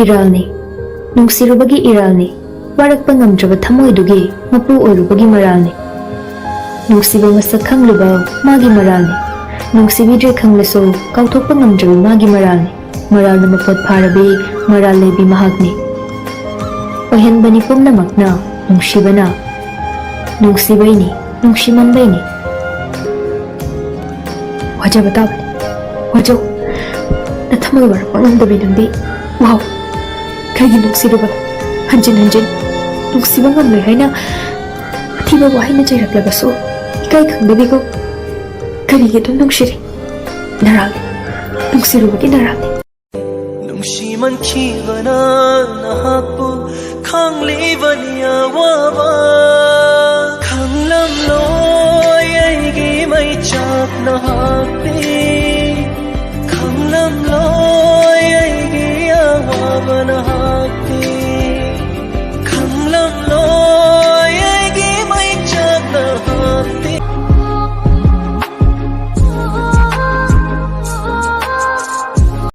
Iralni, nungsirubagi iralni, warakpa ngamdraba thamoidugi mapu oirubagi maralni. Nungsiba masak khangluba magi maralni, nungsibidre khanglaso kauthokpa ngamdraba magi maralni. Maralna mapot pharabi maral lebi mahakni. Oihanbani pumnamakna nungsibana, nungsibaini, nungsimanbaini. Wajaba tabani, wajau, nathamoi warakpa ngamdabi nangdi. Wow, kaigi nungsiruba, hanjin hanjin, nungsiba ngamloi haina athiba wahina jairaklabaso ikai khangdabigo karigi dum nungsiri naralni, nungsirubagi naralni. Nungsiman khibana nahapu khanglibani awaba khanglam loi aigi mai chak naha